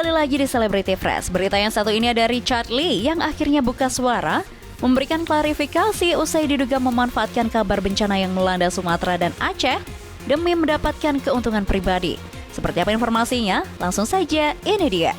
Kembali lagi di Celebrity Fresh. Berita yang satu ini ada Richard Lee yang akhirnya buka suara memberikan klarifikasi usai diduga memanfaatkan kabar bencana yang melanda Sumatera dan Aceh demi mendapatkan keuntungan pribadi. Seperti apa informasinya? Langsung saja, ini dia.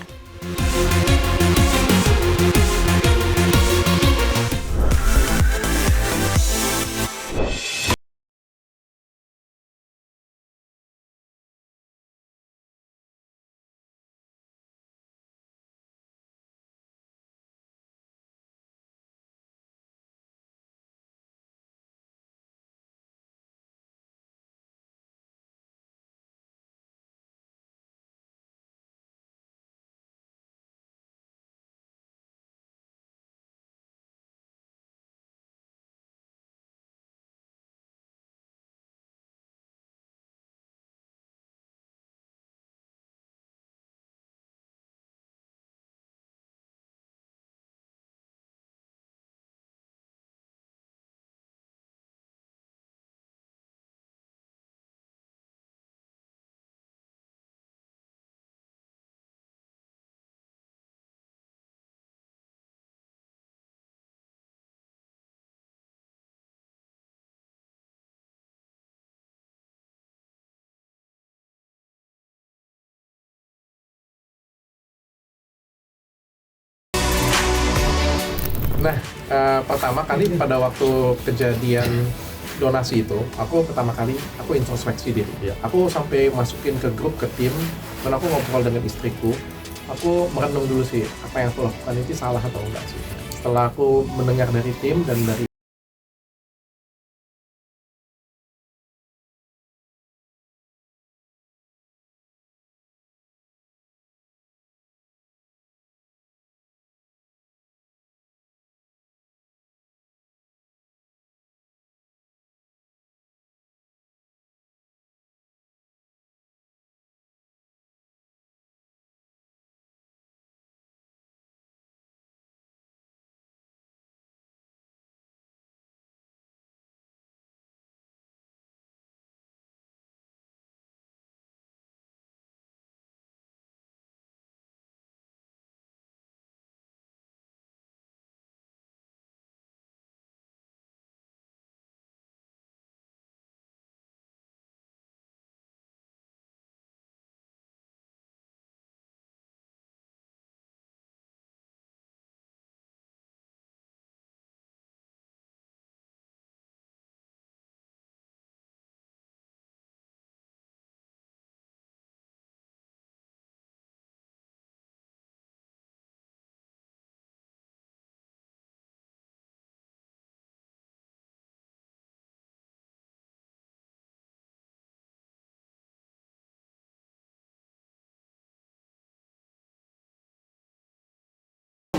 Nah, pertama kali pada waktu kejadian donasi itu, aku introspeksi diri. Aku sampai masukin ke grup, ke tim, dan aku ngobrol dengan istriku. Aku merenung dulu sih, apa yang aku lakukan itu salah atau enggak sih. Setelah aku mendengar dari tim dan dari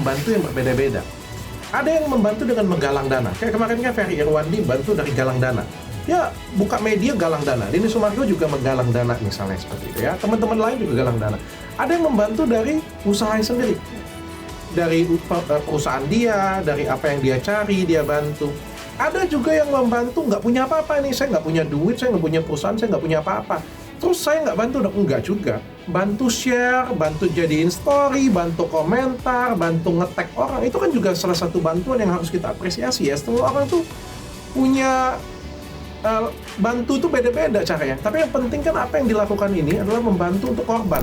membantu yang berbeda-beda. Ada yang membantu dengan menggalang dana. Kayak kemarin kan Ferry Irwandi bantu dari galang dana. Ya, buka media galang dana. Denny Sumargo juga menggalang dana misalnya seperti itu ya. Teman-teman lain juga galang dana. Ada yang membantu dari usaha sendiri. Dari perusahaan dia, dari apa yang dia cari, dia bantu. Ada juga yang membantu nggak punya apa-apa nih. Saya nggak punya duit, saya nggak punya perusahaan, saya nggak punya apa-apa. Terus saya nggak bantu dong? Enggak juga. Bantu share, bantu jadiin story, bantu komentar, bantu nge-tag orang. Itu kan juga salah satu bantuan yang harus kita apresiasi ya. Semua orang tuh punya bantu tuh beda-beda caranya. Tapi yang penting kan apa yang dilakukan ini adalah membantu untuk korban.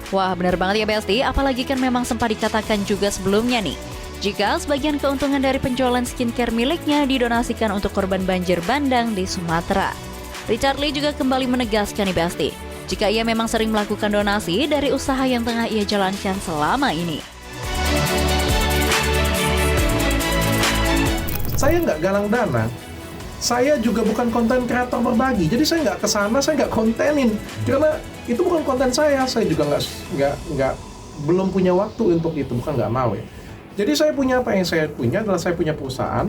Wah, benar banget ya Besti, apalagi kan memang sempat dikatakan juga sebelumnya nih, jika sebagian keuntungan dari penjualan skincare miliknya didonasikan untuk korban banjir bandang di Sumatera. Richard Lee juga kembali menegaskan nih Besti, jika ia memang sering melakukan donasi dari usaha yang tengah ia jalankan selama ini. Saya nggak galang dana. Saya juga bukan konten kreator berbagi, jadi saya nggak kesana, saya nggak kontenin, karena itu bukan konten saya juga belum punya waktu untuk itu, bukan nggak mau ya. Jadi saya punya apa yang saya punya adalah saya punya perusahaan,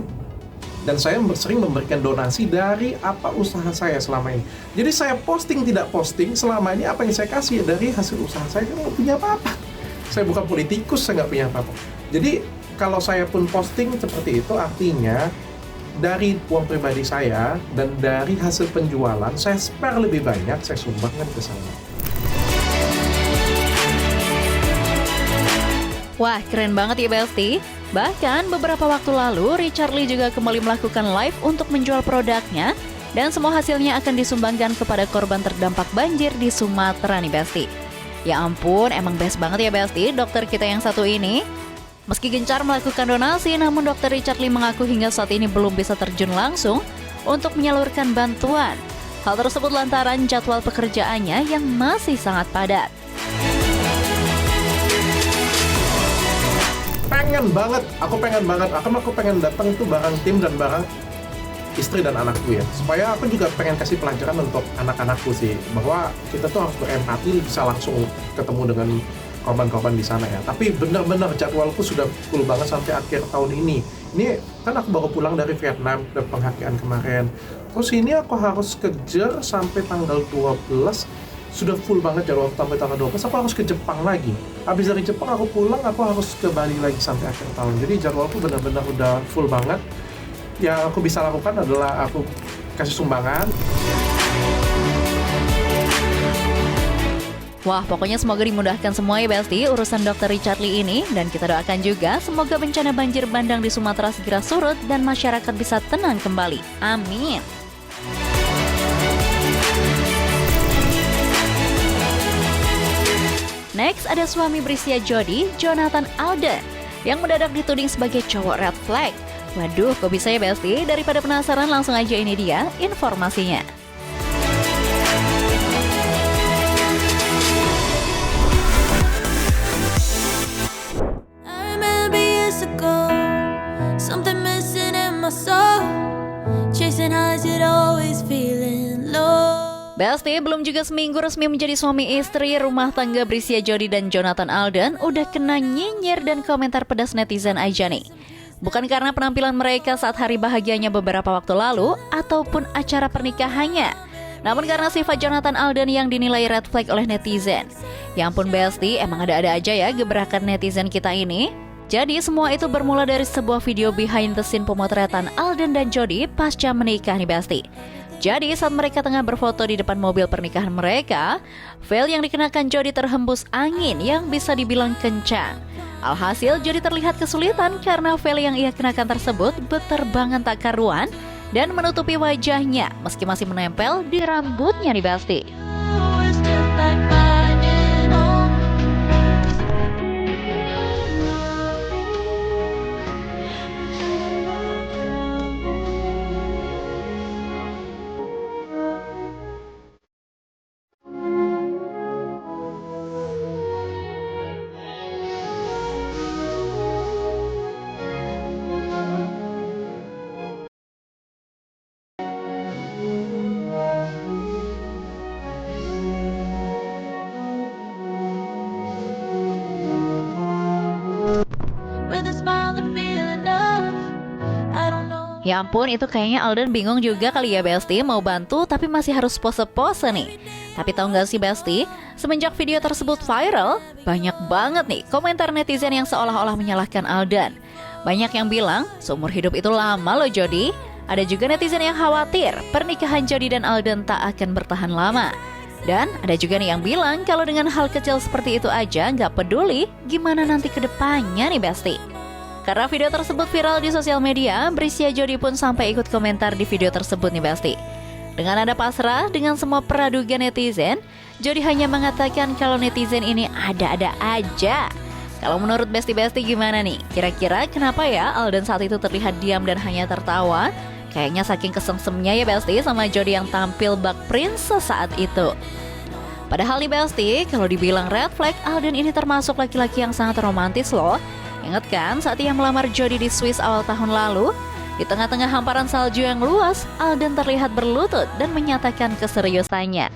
dan saya sering memberikan donasi dari apa usaha saya selama ini. Jadi saya posting tidak posting, selama ini apa yang saya kasih dari hasil usaha saya, kan nggak punya apa-apa. Saya bukan politikus, saya nggak punya apa-apa. Jadi kalau saya pun posting seperti itu, artinya dari uang pribadi saya dan dari hasil penjualan, saya spare lebih banyak, saya sumbangkan ke sana. Wah, keren banget ya Besti. Bahkan beberapa waktu lalu, Richard Lee juga kembali melakukan live untuk menjual produknya dan semua hasilnya akan disumbangkan kepada korban terdampak banjir di Sumatera nih Besti. Ya ampun, emang best banget ya Besti, dokter kita yang satu ini. Meski gencar melakukan donasi, namun Dr. Richard Lee mengaku hingga saat ini belum bisa terjun langsung untuk menyalurkan bantuan. Hal tersebut lantaran jadwal pekerjaannya yang masih sangat padat. Aku pengen datang tuh bareng tim dan bareng istri dan anakku ya. Supaya aku juga pengen kasih pelajaran untuk anak-anakku sih, bahwa kita tuh harus berempati, bisa langsung ketemu dengan korban-korban di sana ya. Tapi benar-benar jadwalku sudah full banget sampai akhir tahun ini. Ini kan aku baru pulang dari Vietnam ke penghargaan kemarin. Terus ini aku harus kejar sampai tanggal 12. Sudah full banget jadwal sampai tanggal 12. Aku harus ke Jepang lagi. Habis dari Jepang aku pulang, aku harus ke Bali lagi sampai akhir tahun. Jadi jadwalku benar-benar udah full banget. Yang aku bisa lakukan adalah aku kasih sumbangan. Wah, pokoknya semoga dimudahkan semua ya Besti urusan Dr. Richard Lee ini. Dan kita doakan juga semoga bencana banjir bandang di Sumatera segera surut dan masyarakat bisa tenang kembali. Amin. Next ada suami Brisia Jody, Jonathan Alden, yang mendadak dituding sebagai cowok red flag. Waduh, kok bisa ya Besti? Daripada penasaran, langsung aja ini dia informasinya. Besti, belum juga seminggu resmi menjadi suami istri, rumah tangga Brisia Jody dan Jonathan Alden udah kena nyinyir dan komentar pedas netizen aja nih. Bukan karena penampilan mereka saat hari bahagianya beberapa waktu lalu ataupun acara pernikahannya, namun karena sifat Jonathan Alden yang dinilai red flag oleh netizen. Ya ampun Besti, emang ada-ada aja ya gebrakan netizen kita ini. Jadi semua itu bermula dari sebuah video behind the scene pemotretan Alden dan Jody pasca menikah nih Besti. Jadi saat mereka tengah berfoto di depan mobil pernikahan mereka, veil yang dikenakan Jody terhembus angin yang bisa dibilang kencang. Alhasil Jody terlihat kesulitan karena veil yang ia kenakan tersebut berterbangan tak karuan dan menutupi wajahnya meski masih menempel di rambutnya nih Besti. Ya ampun, itu kayaknya Alden bingung juga kali ya Besti, mau bantu tapi masih harus pose-pose nih. Tapi tahu nggak sih Besti, semenjak video tersebut viral, banyak banget nih komentar netizen yang seolah-olah menyalahkan Alden. Banyak yang bilang, seumur hidup itu lama loh Jody. Ada juga netizen yang khawatir pernikahan Jody dan Alden tak akan bertahan lama. Dan ada juga nih yang bilang kalau dengan hal kecil seperti itu aja nggak peduli, gimana nanti ke depannya nih Besti. Karena video tersebut viral di sosial media, Brisia Jody pun sampai ikut komentar di video tersebut nih Besti. Dengan nada pasrah dengan semua peraduga netizen, Jody hanya mengatakan kalau netizen ini ada-ada aja. Kalau menurut Besti-Besti gimana nih? Kira-kira kenapa ya Alden saat itu terlihat diam dan hanya tertawa? Kayaknya saking kesemsemnya ya Besti sama Jody yang tampil bak princess saat itu. Padahal nih Besti, kalau dibilang red flag, Alden ini termasuk laki-laki yang sangat romantis loh. Ingat kan saat ia melamar Jody di Swiss awal tahun lalu? Di tengah-tengah hamparan salju yang luas, Alden terlihat berlutut dan menyatakan keseriusannya.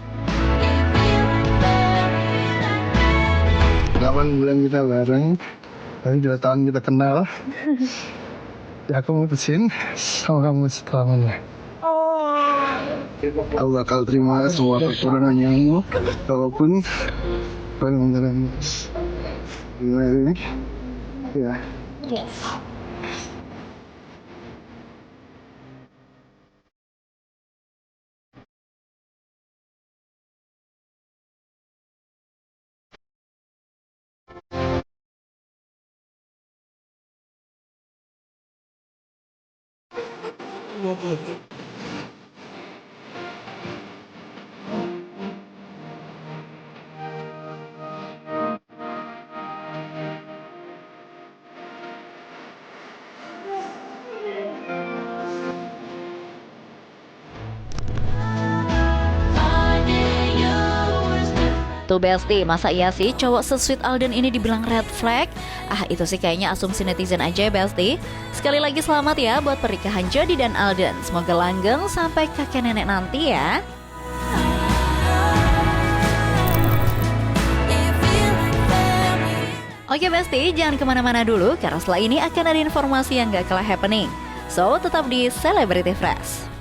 8 bulan kita bareng, tapi 2 tahun kita kenal. Ya aku mutusin sama kamu selamanya. Aku bakal terima semua kekurangannya, walaupun benar-benar gimana ini. Ya. Yes. Tuh Besti, masa iya sih cowok se-sweet Alden ini dibilang red flag? Ah, itu sih kayaknya asumsi netizen aja ya Besti. Sekali lagi selamat ya buat pernikahan Jody dan Alden. Semoga langgeng sampai kakek nenek nanti ya. Oke Besti, jangan kemana-mana dulu karena setelah ini akan ada informasi yang gak kalah happening. So, tetap di Celebrity Fresh.